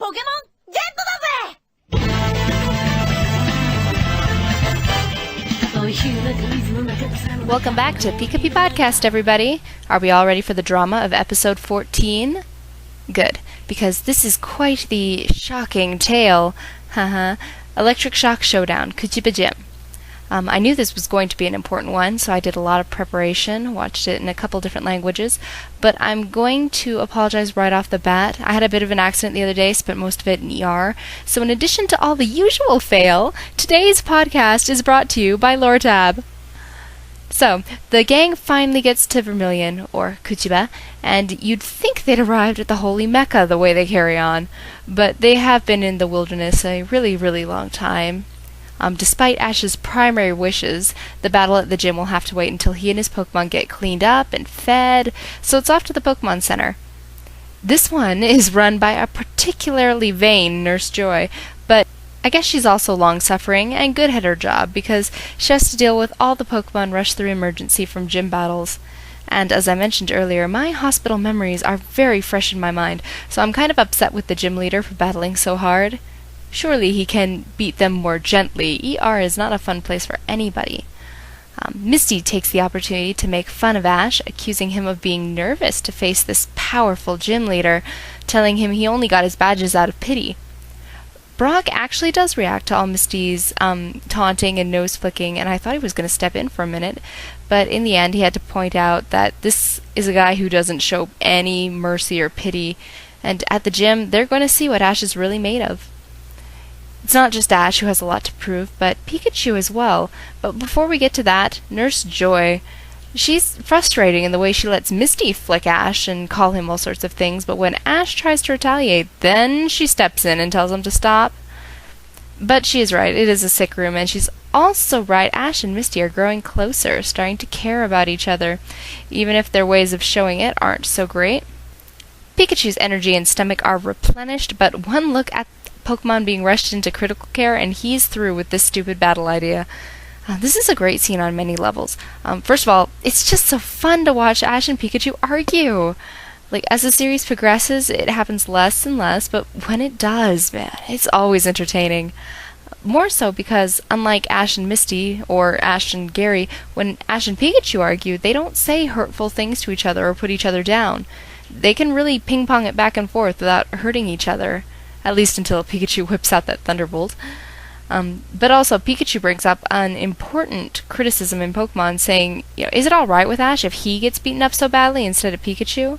ポケモンゲットだぜ Welcome back to Pikapi Podcast, everybody. Are we all ready for the drama of episode 14? Good, because this is quite the shocking tale. Electric Shock Showdown, Pikachu Gym. I knew this was going to be an important one, so I did a lot of preparation, watched it in a couple different languages, but I'm going to apologize right off the bat. I had a bit of an accident the other day, spent most of it in ER, so in addition to all the usual fail, today's podcast is brought to you by Lortab. So, the gang finally gets to Vermillion, or Kuchiba, and you'd think they'd arrived at the holy Mecca the way they carry on, but they have been in the wilderness a really, really long time. Despite Ash's primary wishes, the battle at the gym will have to wait until he and his Pokemon get cleaned up and fed, so it's off to the Pokemon Center. This one is run by a particularly vain Nurse Joy, but I guess she's also long-suffering and good at her job because she has to deal with all the Pokemon rushed through emergency from gym battles. And as I mentioned earlier, my hospital memories are very fresh in my mind, so I'm kind of upset with the gym leader for battling so hard. Surely he can beat them more gently. ER is not a fun place for anybody. Misty takes the opportunity to make fun of Ash, accusing him of being nervous to face this powerful gym leader, telling him he only got his badges out of pity. Brock actually does react to all Misty's taunting and nose-flicking, and I thought he was going to step in for a minute, but in the end he had to point out that this is a guy who doesn't show any mercy or pity, and at the gym they're going to see what Ash is really made of. It's not just Ash who has a lot to prove, but Pikachu as well. But before we get to that, Nurse Joy, she's frustrating in the way she lets Misty flick Ash and call him all sorts of things, but when Ash tries to retaliate, then she steps in and tells him to stop. But she is right, it is a sick room, and she's also right, Ash and Misty are growing closer, starting to care about each other, even if their ways of showing it aren't so great. Pikachu's energy and stomach are replenished, but one look at Pokemon being rushed into critical care, and he's through with this stupid battle idea. This is a great scene on many levels. First of all, it's just so fun to watch Ash and Pikachu argue. Like, as the series progresses, it happens less and less, but when it does, man, it's always entertaining. More so because, unlike Ash and Misty, or Ash and Gary, when Ash and Pikachu argue, they don't say hurtful things to each other or put each other down. They can really ping-pong it back and forth without hurting each other. At least until Pikachu whips out that Thunderbolt. But also, Pikachu brings up an important criticism in Pokemon, saying, is it alright with Ash if he gets beaten up so badly instead of Pikachu?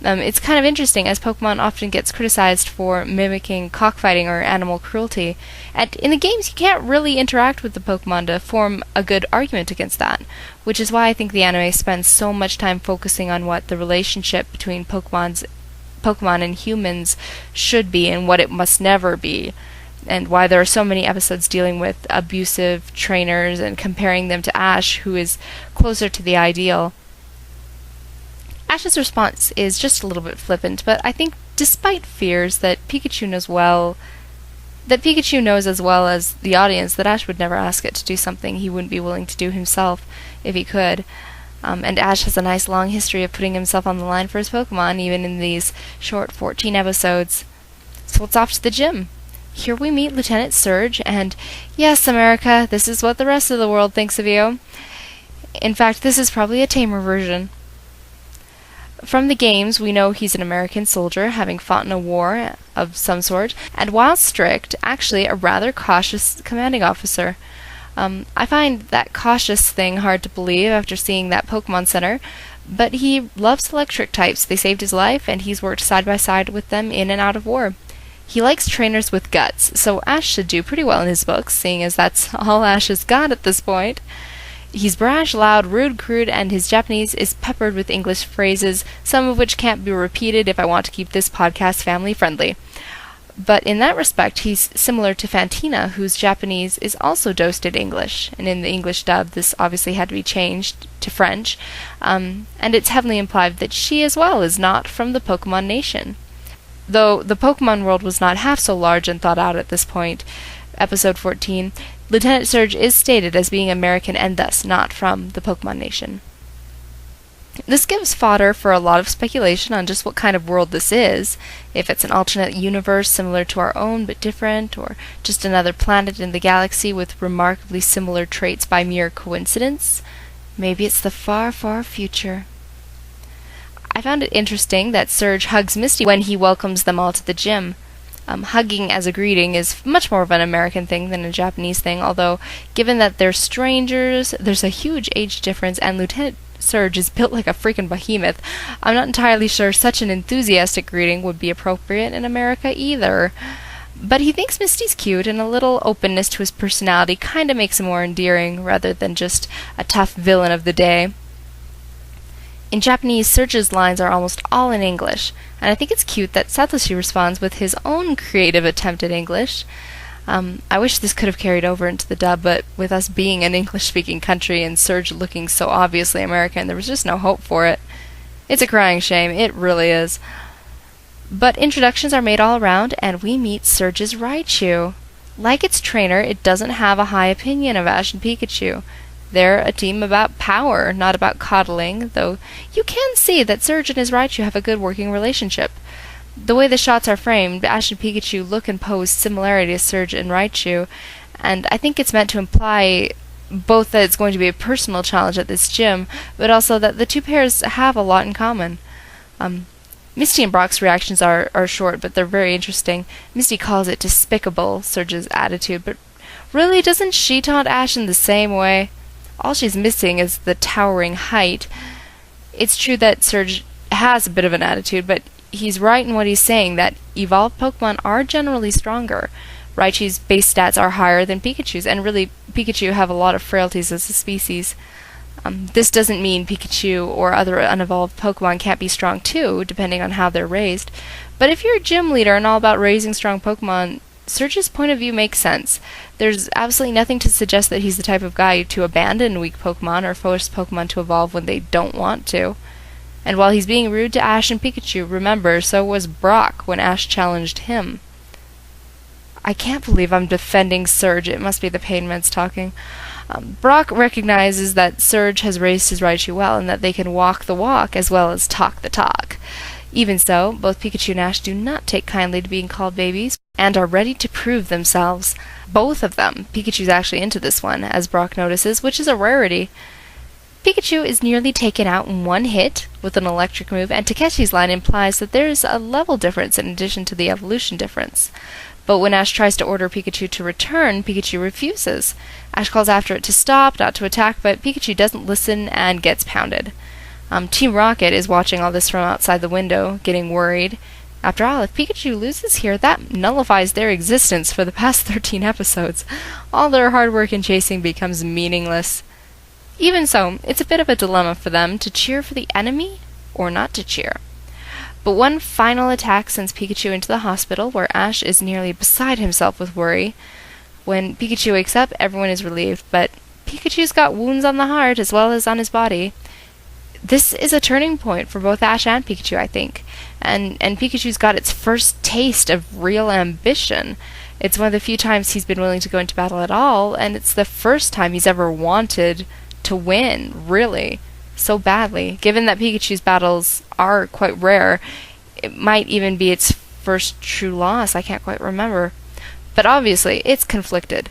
It's kind of interesting, as Pokemon often gets criticized for mimicking cockfighting or animal cruelty. And in the games, you can't really interact with the Pokemon to form a good argument against that, which is why I think the anime spends so much time focusing on what the relationship between Pokemon and humans should be and what it must never be, and why there are so many episodes dealing with abusive trainers and comparing them to Ash, who is closer to the ideal. Ash's response is just a little bit flippant, but I think despite fears that Pikachu knows as well as the audience that Ash would never ask it to do something he wouldn't be willing to do himself if he could. And Ash has a nice long history of putting himself on the line for his Pokemon, even in these short 14 episodes. So it's off to the gym. Here we meet Lieutenant Surge, and yes, America, this is what the rest of the world thinks of you. In fact, this is probably a tamer version. From the games, we know he's an American soldier, having fought in a war of some sort, and while strict, actually a rather cautious commanding officer. I find that cautious thing hard to believe after seeing that Pokemon Center, but he loves electric types. They saved his life, and he's worked side by side with them in and out of war. He likes trainers with guts, so Ash should do pretty well in his books, seeing as that's all Ash has got at this point. He's brash, loud, rude, crude, and his Japanese is peppered with English phrases, some of which can't be repeated if I want to keep this podcast family-friendly. But in that respect, he's similar to Fantina, whose Japanese is also dosed in English, and in the English dub, this obviously had to be changed to French, and it's heavily implied that she as well is not from the Pokemon Nation. Though the Pokemon world was not half so large and thought out at this point, episode 14, Lieutenant Surge is stated as being American and thus not from the Pokemon Nation. This gives fodder for a lot of speculation on just what kind of world this is, if it's an alternate universe similar to our own but different, or just another planet in the galaxy with remarkably similar traits by mere coincidence. Maybe it's the far, far future. I found it interesting that Surge hugs Misty when he welcomes them all to the gym. Hugging as a greeting is much more of an American thing than a Japanese thing, although given that they're strangers, there's a huge age difference, and Lieutenant Surge is built like a freaking behemoth, I'm not entirely sure such an enthusiastic greeting would be appropriate in America either. But he thinks Misty's cute, and a little openness to his personality kinda makes him more endearing, rather than just a tough villain of the day. In Japanese, Surge's lines are almost all in English, and I think it's cute that Satoshi responds with his own creative attempt at English. I wish this could have carried over into the dub, but with us being an English-speaking country and Surge looking so obviously American, there was just no hope for it. It's a crying shame, it really is. But introductions are made all around, and we meet Surge's Raichu. Like its trainer, it doesn't have a high opinion of Ash and Pikachu. They're a team about power, not about coddling, though you can see that Surge and his Raichu have a good working relationship. The way the shots are framed, Ash and Pikachu look and pose similarity to Surge and Raichu, and I think it's meant to imply both that it's going to be a personal challenge at this gym, but also that the two pairs have a lot in common. Misty and Brock's reactions are short, but they're very interesting. Misty calls it despicable, Surge's attitude, but really, doesn't she taunt Ash in the same way? All she's missing is the towering height. It's true that Surge has a bit of an attitude, but he's right in what he's saying, that evolved Pokemon are generally stronger. Raichu's base stats are higher than Pikachu's, and really, Pikachu have a lot of frailties as a species. This doesn't mean Pikachu or other unevolved Pokemon can't be strong too, depending on how they're raised. But if you're a gym leader and all about raising strong Pokemon, Surge's point of view makes sense. There's absolutely nothing to suggest that he's the type of guy to abandon weak Pokemon or force Pokemon to evolve when they don't want to. And while he's being rude to Ash and Pikachu, remember, so was Brock when Ash challenged him. I can't believe I'm defending Surge. It must be the pain meds talking. Brock recognizes that Surge has raised his Raichu well, and that they can walk the walk as well as talk the talk. Even so, both Pikachu and Ash do not take kindly to being called babies, and are ready to prove themselves. Both of them. Pikachu's actually into this one, as Brock notices, which is a rarity. Pikachu is nearly taken out in one hit with an electric move, and Takeshi's line implies that there is a level difference in addition to the evolution difference. But when Ash tries to order Pikachu to return, Pikachu refuses. Ash calls after it to stop, not to attack, but Pikachu doesn't listen and gets pounded. Team Rocket is watching all this from outside the window, getting worried. After all, if Pikachu loses here, that nullifies their existence for the past 13 episodes. All their hard work and chasing becomes meaningless. Even so, it's a bit of a dilemma for them to cheer for the enemy or not to cheer. But one final attack sends Pikachu into the hospital, where Ash is nearly beside himself with worry. When Pikachu wakes up, everyone is relieved, but Pikachu's got wounds on the heart as well as on his body. This is a turning point for both Ash and Pikachu, I think, and Pikachu's got its first taste of real ambition. It's one of the few times he's been willing to go into battle at all, and it's the first time he's ever wanted to win, really, so badly. Given that Pikachu's battles are quite rare, it might even be its first true loss, I can't quite remember. But obviously, it's conflicted.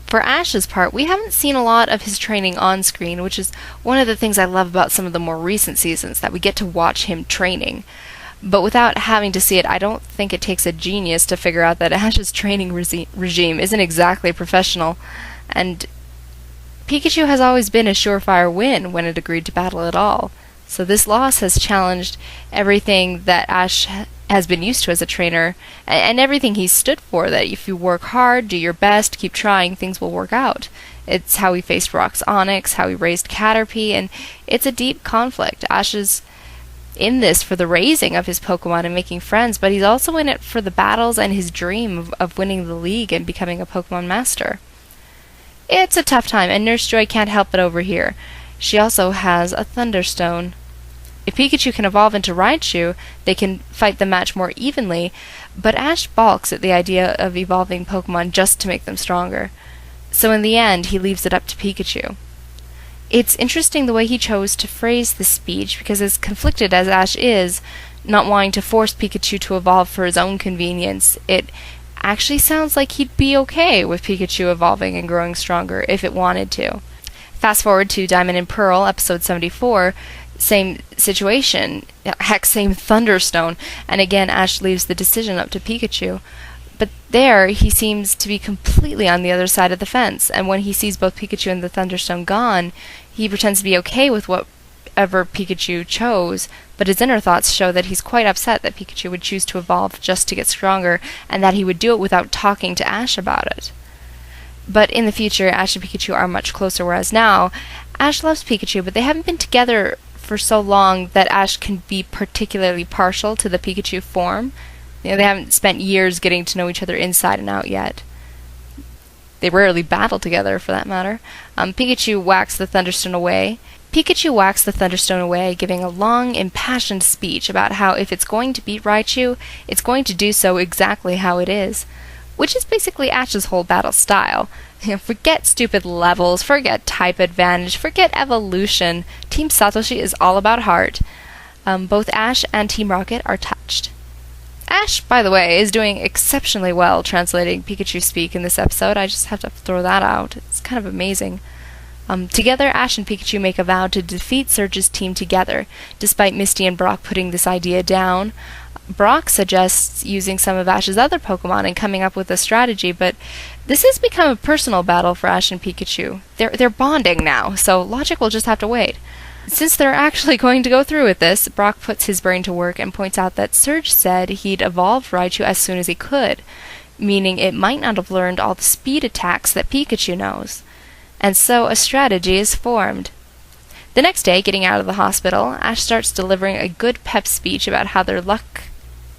For Ash's part, we haven't seen a lot of his training on screen, which is one of the things I love about some of the more recent seasons, that we get to watch him training. But without having to see it, I don't think it takes a genius to figure out that Ash's training regime isn't exactly professional, and Pikachu has always been a surefire win when it agreed to battle at all. So this loss has challenged everything that Ash has been used to as a trainer, and everything he's stood for, that if you work hard, do your best, keep trying, things will work out. It's how he faced Rock's Onyx, how he raised Caterpie, and it's a deep conflict. Ash is in this for the raising of his Pokemon and making friends, but he's also in it for the battles and his dream of winning the league and becoming a Pokemon master. It's a tough time, and Nurse Joy can't help but overhear. She also has a Thunderstone. If Pikachu can evolve into Raichu, they can fight the match more evenly, but Ash balks at the idea of evolving Pokemon just to make them stronger. So in the end, he leaves it up to Pikachu. It's interesting the way he chose to phrase the speech, because as conflicted as Ash is, not wanting to force Pikachu to evolve for his own convenience, it actually sounds like he'd be okay with Pikachu evolving and growing stronger if it wanted to. Fast forward to Diamond and Pearl, episode 74, same situation, heck, same Thunderstone, and again Ash leaves the decision up to Pikachu. But there, he seems to be completely on the other side of the fence, and when he sees both Pikachu and the Thunderstone gone, he pretends to be okay with whatever Pikachu chose, but his inner thoughts show that he's quite upset that Pikachu would choose to evolve just to get stronger, and that he would do it without talking to Ash about it. But in the future, Ash and Pikachu are much closer, whereas now, Ash loves Pikachu, but they haven't been together for so long that Ash can be particularly partial to the Pikachu form. They haven't spent years getting to know each other inside and out yet. They rarely battle together, for that matter. Pikachu whacks the Thunderstone away. Giving a long, impassioned speech about how if it's going to beat Raichu, it's going to do so exactly how it is. Which is basically Ash's whole battle style. Forget stupid levels, forget type advantage, forget evolution. Team Satoshi is all about heart. Both Ash and Team Rocket are touched. Ash, by the way, is doing exceptionally well translating Pikachu speak in this episode. I just have to throw that out. It's kind of amazing. Together, Ash and Pikachu make a vow to defeat Surge's team together, despite Misty and Brock putting this idea down. Brock suggests using some of Ash's other Pokemon and coming up with a strategy, but this has become a personal battle for Ash and Pikachu. They're bonding now, so logic will just have to wait. Since they're actually going to go through with this, Brock puts his brain to work and points out that Surge said he'd evolved Raichu as soon as he could, meaning it might not have learned all the speed attacks that Pikachu knows. And so a strategy is formed. The next day, getting out of the hospital, Ash starts delivering a good pep speech about how their luck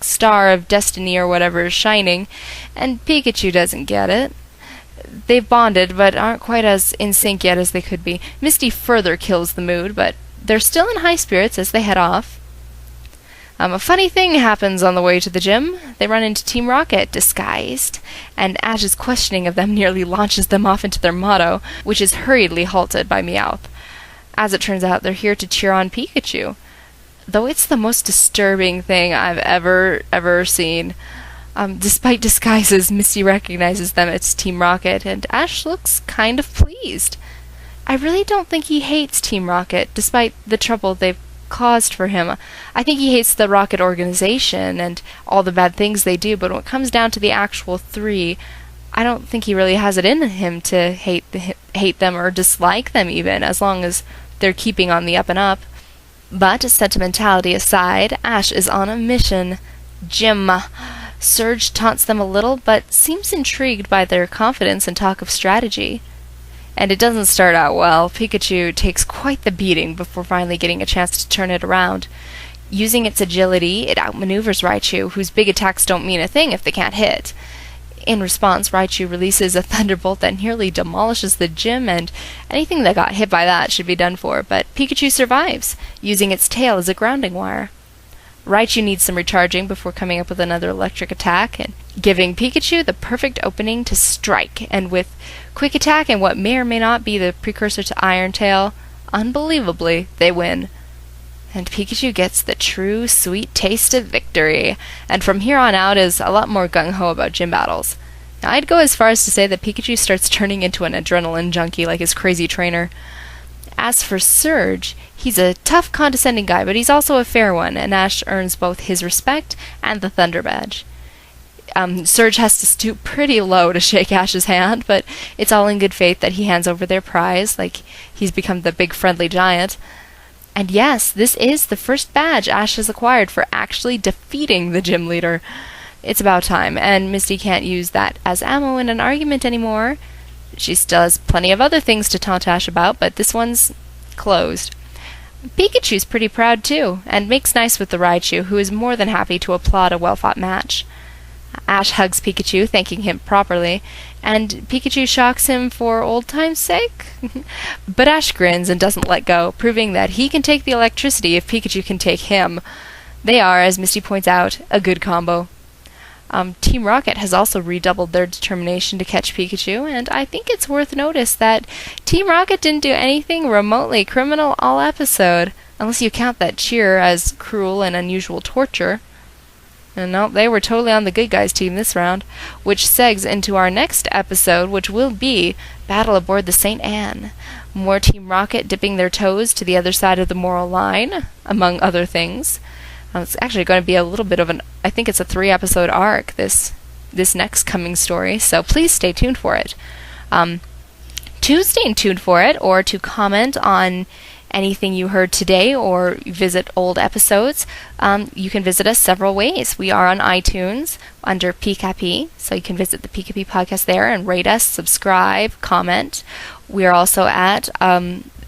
star of destiny or whatever is shining, and Pikachu doesn't get it. They've bonded, but aren't quite as in sync yet as they could be. Misty further kills the mood, but they're still in high spirits as they head off. A funny thing happens on the way to the gym. They run into Team Rocket, disguised, and Ash's questioning of them nearly launches them off into their motto, which is hurriedly halted by Meowth. As it turns out, they're here to cheer on Pikachu, though it's the most disturbing thing I've ever seen. Despite disguises, Misty recognizes them as Team Rocket, and Ash looks kind of pleased. I really don't think he hates Team Rocket, despite the trouble they've caused for him. I think he hates the Rocket organization and all the bad things they do, but when it comes down to the actual three, I don't think he really has it in him to hate them or dislike them even, as long as they're keeping on the up and up. But sentimentality aside, Ash is on a mission. Gym. Surge taunts them a little, but seems intrigued by their confidence and talk of strategy. And it doesn't start out well. Pikachu takes quite the beating before finally getting a chance to turn it around. Using its agility, it outmaneuvers Raichu, whose big attacks don't mean a thing if they can't hit. In response, Raichu releases a thunderbolt that nearly demolishes the gym, and anything that got hit by that should be done for, but Pikachu survives, using its tail as a grounding wire. Raichu needs some recharging before coming up with another electric attack, and giving Pikachu the perfect opening to strike, and with Quick Attack and what may or may not be the precursor to Iron Tail, unbelievably, they win. And Pikachu gets the true sweet taste of victory, and from here on out is a lot more gung-ho about gym battles. Now, I'd go as far as to say that Pikachu starts turning into an adrenaline junkie like his crazy trainer. As for Surge, he's a tough, condescending guy, but he's also a fair one, and Ash earns both his respect and the Thunderbadge. Surge has to stoop pretty low to shake Ash's hand, but it's all in good faith that he hands over their prize, like he's become the big friendly giant. And yes, this is the first badge Ash has acquired for actually defeating the gym leader. It's about time, and Misty can't use that as ammo in an argument anymore. She still has plenty of other things to taunt Ash about, but this one's closed. Pikachu's pretty proud too, and makes nice with the Raichu, who is more than happy to applaud a well-fought match. Ash hugs Pikachu, thanking him properly, and Pikachu shocks him for old time's sake. But Ash grins and doesn't let go, proving that he can take the electricity if Pikachu can take him. They are, as Misty points out, a good combo. Team Rocket has also redoubled their determination to catch Pikachu, and I think it's worth notice that Team Rocket didn't do anything remotely criminal all episode, unless you count that cheer as cruel and unusual torture. And no, they were totally on the good guys' team this round, which segs into our next episode, which will be Battle Aboard the St. Anne. More Team Rocket dipping their toes to the other side of the moral line, among other things. It's actually going to be a little bit of I think it's a 3-episode arc, this next coming story, so please stay tuned for it. To stay tuned for it, or to comment on anything you heard today or visit old episodes, you can visit us several ways. We are on iTunes under Pikapi, so you can visit the Pikapi podcast there and rate us, subscribe, comment. We are also at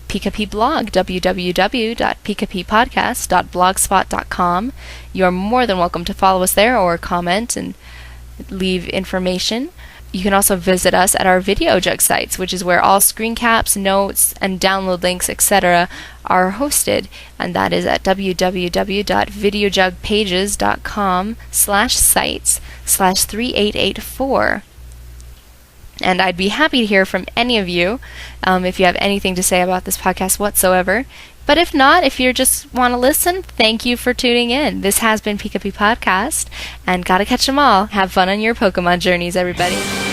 Pikapi blog, www.pikapipodcast.blogspot.com. You are more than welcome to follow us there or comment and leave information. You can also visit us at our Video Jug sites, which is where all screen caps, notes, and download links, etc. are hosted, and that is at www.videojugpages.com/sites/3884. And I'd be happy to hear from any of you if you have anything to say about this podcast whatsoever. But if not, if you just want to listen, thank you for tuning in. This has been Pikapi Podcast, and gotta catch 'em all. Have fun on your Pokemon journeys, everybody.